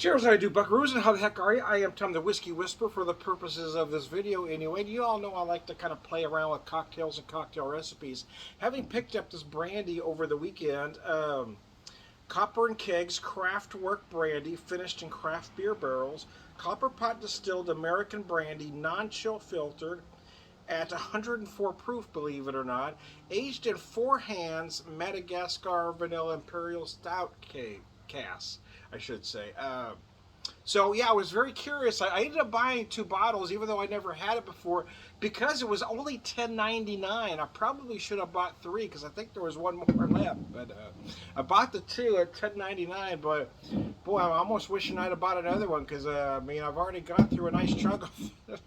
Cheers, I do buckaroos, and how the heck are you? I am Tom the Whiskey Whisperer for the purposes of this video anyway. You all know I like to kind of play around with cocktails and cocktail recipes. Having picked up this brandy over the weekend, Copper and Kegs Craft Work Brandy, finished in craft beer barrels, copper pot distilled American brandy, non-chill filtered, at 104 proof, believe it or not, aged in 4 hands Madagascar Vanilla Imperial Stout casks, I should say. So yeah, I was very curious. I ended up buying 2 bottles, even though I never had it before, because it was only $10.99. I probably should have bought 3 because I think there was one more left. But I bought the 2 at $10.99. But boy, I'm almost wishing I'd have bought another one because I mean I've already gone through a nice chunk of it.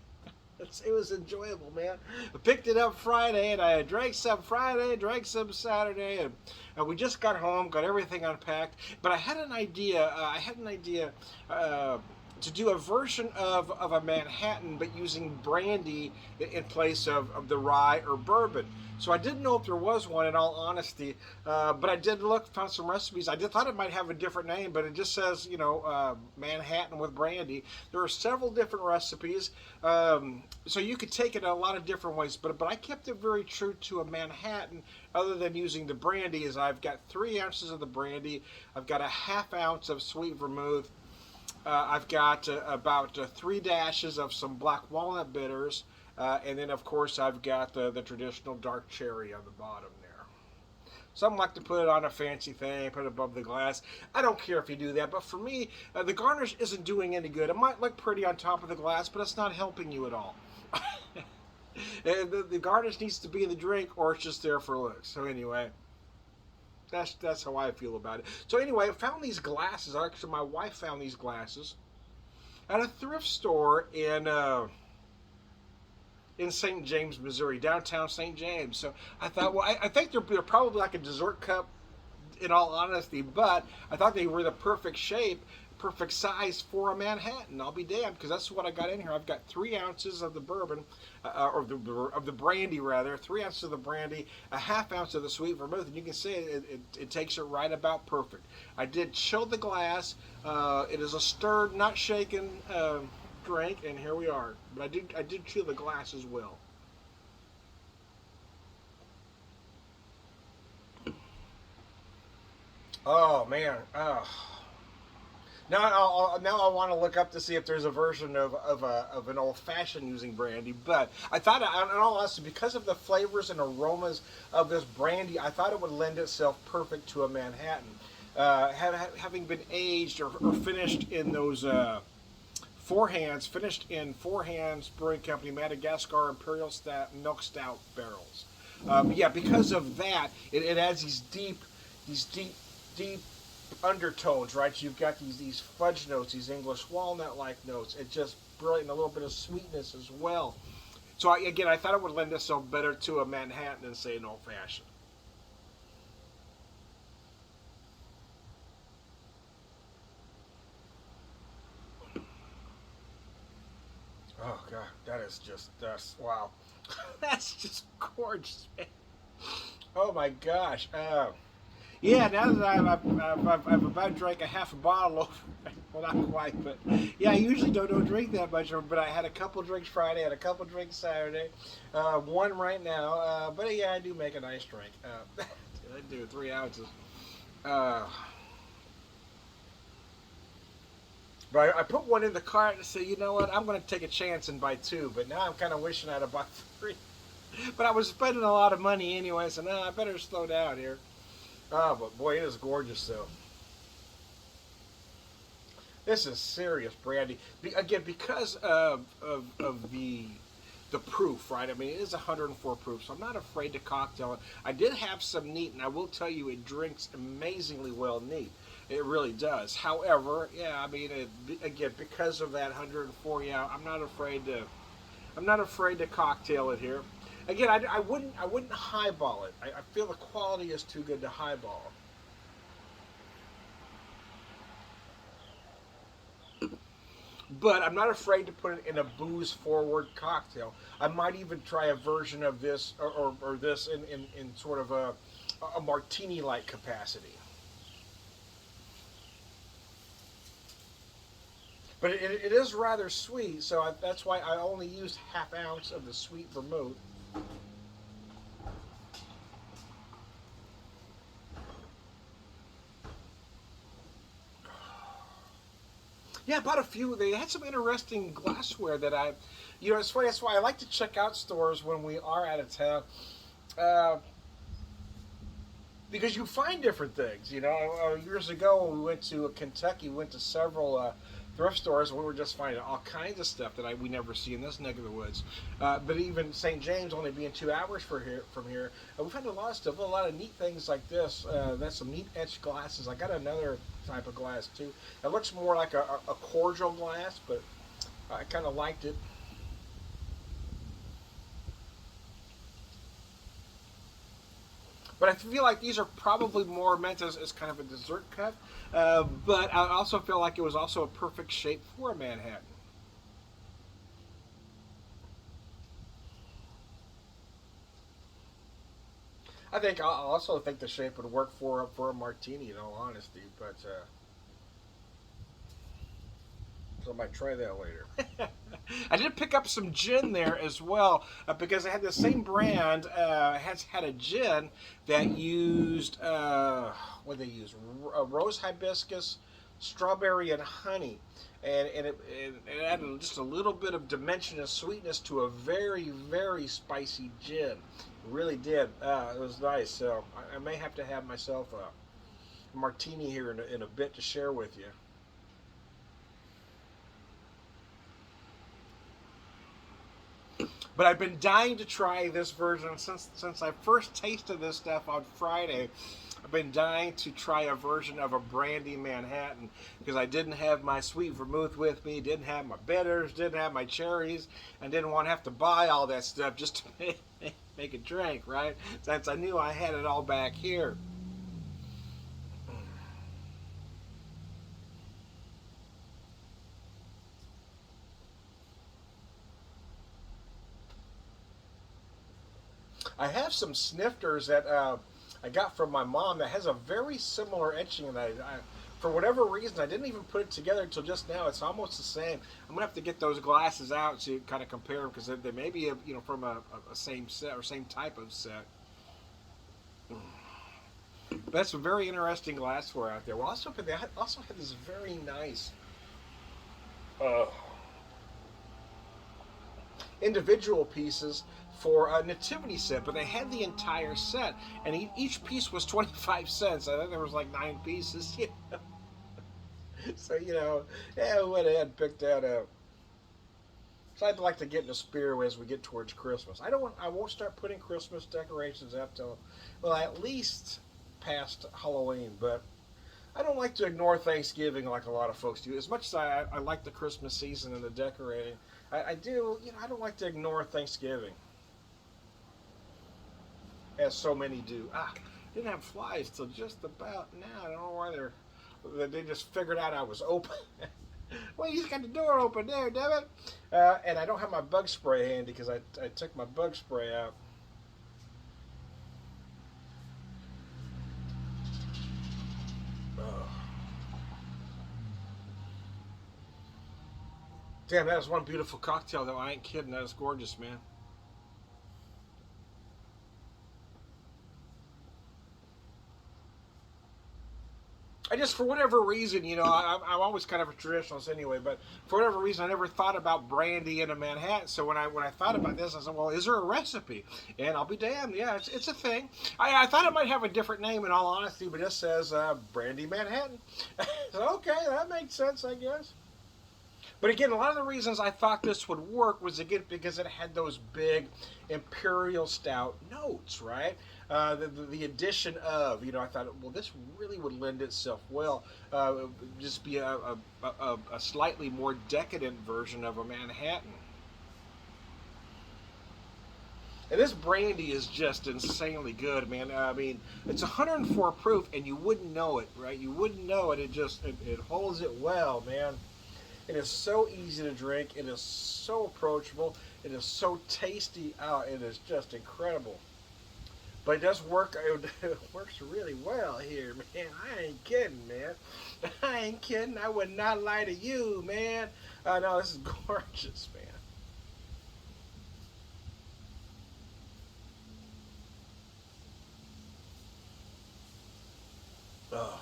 It was enjoyable, man. I picked it up Friday, and I drank some Friday, drank some Saturday, and we just got home, got everything unpacked. But I had an idea. To do a version of a Manhattan, but using brandy in place of the rye or bourbon. So I didn't know if there was one, in all honesty, but I did look, found some recipes. I thought it might have a different name, but it just says, you know, Manhattan with brandy. There are several different recipes, so you could take it a lot of different ways, but I kept it very true to a Manhattan, other than using the brandy. Is I've got 3 ounces of the brandy, I've got a ½ ounce of sweet vermouth, I've got about 3 dashes of some black walnut bitters, and then of course I've got the traditional dark cherry on the bottom there. Some like to put it on a fancy thing, put it above the glass. I don't care if you do that, but for me, the garnish isn't doing any good. It might look pretty on top of the glass, but it's not helping you at all. The garnish needs to be in the drink, or it's just there for looks. So anyway, that's how I feel about it. So anyway, I found these glasses. Actually, my wife found these glasses at a thrift store in St. James, Missouri, downtown St. James. So I thought, well, I think they're probably like a dessert cup, in all honesty, but I thought they were the perfect shape, perfect size for a Manhattan. I'll be damned, because that's what I got in here. I've got 3 ounces of the bourbon, or of the brandy rather, 3 ounces of the brandy, a ½ ounce of the sweet vermouth, and you can see it takes it right about perfect. I did chill the glass. It is a stirred, not shaken drink, and here we are. But I did chill the glass as well. Oh man. Now I want to look up to see if there's a version of an old fashioned using brandy. But I thought, in all honesty, because of the flavors and aromas of this brandy, I thought it would lend itself perfect to a Manhattan. Having been aged or finished in those 4 hands, Brewing Company Madagascar Imperial Stout Milk Stout barrels. Yeah, because of that, it adds these deep undertones, right? You've got these fudge notes, these English walnut-like notes. It's just brilliant, and a little bit of sweetness as well. So again, I thought it would lend itself better to a Manhattan than, say, an old-fashioned. Oh God, that's wow. That's just gorgeous, man. Oh my gosh. Yeah, now that I've about drank a half a bottle of, well, not quite, but yeah, I usually don't drink that much, but I had a couple drinks Friday, had a couple drinks Saturday, one right now, but yeah, I do make a nice drink. I do 3 ounces. Uh, but I put one in the cart and said, you know what, I'm going to take a chance and buy 2, but now I'm kind of wishing I'd have bought 3. But I was spending a lot of money anyway, so no, I better slow down here. Oh, but boy, it is gorgeous, though. This is serious brandy. Again, because of the proof, right? I mean, it is 104 proof, so I'm not afraid to cocktail it. I did have some neat, and I will tell you, it drinks amazingly well neat. It really does. However, yeah, I mean, again, because of that 104, yeah, I'm not afraid to cocktail it here. Again, I wouldn't highball it. I feel the quality is too good to highball. But I'm not afraid to put it in a booze-forward cocktail. I might even try a version of this or this in sort of a martini-like capacity. But it is rather sweet, so that's why I only used half ounce of the sweet vermouth. Yeah, I bought a few. They had some interesting glassware that it's funny. That's why I like to check out stores when we are out of town. Uh, because you find different things. Years ago when we went to Kentucky, we went to several thrift stores, and we were just finding all kinds of stuff that we never see in this neck of the woods. But even St. James only being 2 hours from here, we found a lot of stuff, a lot of neat things like this. That's some neat etched glasses. I got another type of glass too. It looks more like a cordial glass, but I kind of liked it. But I feel like these are probably more meant as kind of a dessert cup. But I also feel like it was also a perfect shape for a Manhattan. I also think the shape would work for a martini, in all honesty. But so I might try that later. I did pick up some gin there as well because I had the same brand has had a gin that used what they use rose hibiscus, strawberry, and honey, and it added just a little bit of dimension and sweetness to a very spicy gin. It really did. It was nice. So I may have to have myself a martini here in a bit to share with you. But I've been dying to try this version since I first tasted this stuff on Friday. I've been dying to try a version of a Brandy Manhattan because I didn't have my sweet vermouth with me, didn't have my bitters, didn't have my cherries, and didn't want to have to buy all that stuff just to make a drink, right? Since I knew I had it all back here. I have some snifters that I got from my mom that has a very similar etching, and for whatever reason, I didn't even put it together until just now. It's almost the same. I'm gonna have to get those glasses out to kind of compare them because they may be from a same set or same type of set. But that's some very interesting glassware out there. Well, also they also had this very nice uh, individual pieces for a nativity set, but they had the entire set, and each piece was 25 cents. I think there was like 9 pieces. So yeah, we went ahead and picked that up. So I'd like to get in the spirit as we get towards Christmas. I won't start putting Christmas decorations up till, well, at least past Halloween. But I don't like to ignore Thanksgiving like a lot of folks do. As much as I like the Christmas season and the decorating, I do. I don't like to ignore Thanksgiving, as so many do. Didn't have flies till just about now. I don't know why they just figured out I was open. Well, you just got the door open there, damn it. And I don't have my bug spray handy because I took my bug spray out. Oh. Damn, that was one beautiful cocktail, though. I ain't kidding. That is gorgeous, man. I just, for whatever reason, I'm always kind of a traditionalist anyway, but for whatever reason, I never thought about brandy in a Manhattan. So when I thought about this, I said, well, is there a recipe? And I'll be damned, yeah, it's a thing. I thought it might have a different name in all honesty, but it says Brandy Manhattan. So, okay, that makes sense, I guess. But again, a lot of the reasons I thought this would work was again because it had those big imperial stout notes, right? The addition of, I thought, well, this really would lend itself well. It would just be a slightly more decadent version of a Manhattan. And this brandy is just insanely good, man. I mean, it's 104 proof, and you wouldn't know it, right? You wouldn't know it. It holds it well, man. It is so easy to drink. It is so approachable. It is so tasty. Oh, it is just incredible. But it does work. It works really well here, man. I ain't kidding, man. I ain't kidding. I would not lie to you, man. No, this is gorgeous, man. Oh.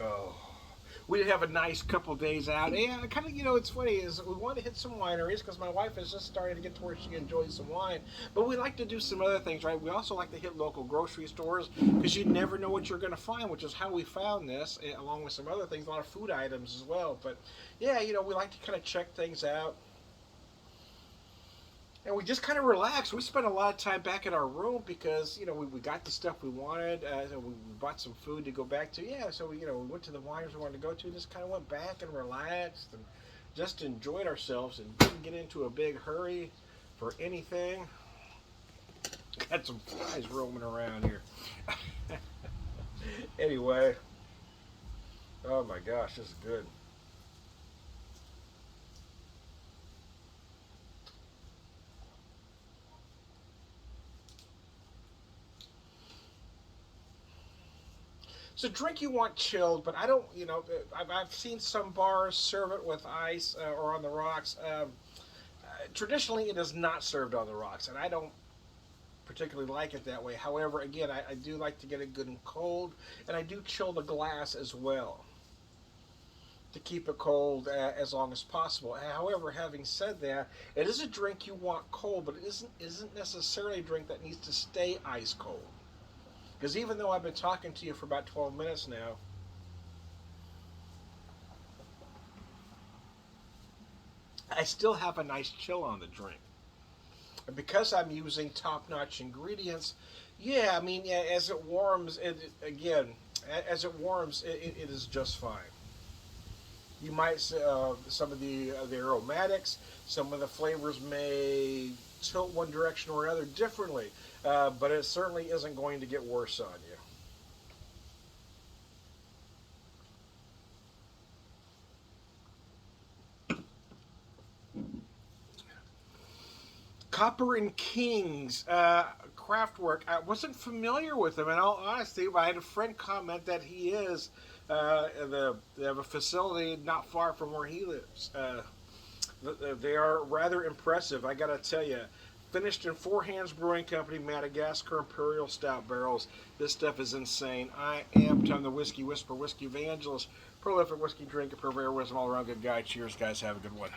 Oh. We did have a nice couple days out, and kind of, it's funny is we want to hit some wineries because my wife is just starting to get to where she enjoys some wine. But we like to do some other things, right? We also like to hit local grocery stores because you never know what you're going to find, which is how we found this, along with some other things, a lot of food items as well. But yeah, we like to kind of check things out. And we just kind of relaxed. We spent a lot of time back in our room because we got the stuff we wanted. So we bought some food to go back to. Yeah, so we went to the wineries we wanted to go to. Just kind of went back and relaxed and just enjoyed ourselves and didn't get into a big hurry for anything. Got some flies roaming around here. Anyway, oh my gosh, this is good. It's a drink you want chilled, but I don't. I've seen some bars serve it with ice or on the rocks. Traditionally, it is not served on the rocks, and I don't particularly like it that way. However, again, I do like to get it good and cold, and I do chill the glass as well to keep it cold as long as possible. However, having said that, it is a drink you want cold, but it isn't necessarily a drink that needs to stay ice cold. Because even though I've been talking to you for about 12 minutes now, I still have a nice chill on the drink. And because I'm using top-notch ingredients, yeah, I mean, yeah, as it warms, again, as it warms, it is just fine. You might some of the aromatics, some of the flavors may tilt one direction or another differently, but it certainly isn't going to get worse on you. Copper and Kings Craftwork. I wasn't familiar with them in all honesty, but I had a friend comment that he is. They have a facility not far from where he lives. They are rather impressive, I gotta tell you. Finished in Four Hands Brewing Company, Madagascar Imperial Stout barrels. This stuff is insane. I am Tom the Whiskey Whisperer, Whiskey Evangelist, prolific whiskey drinker, purveyor, wisdom, all around good guy. Cheers, guys. Have a good one.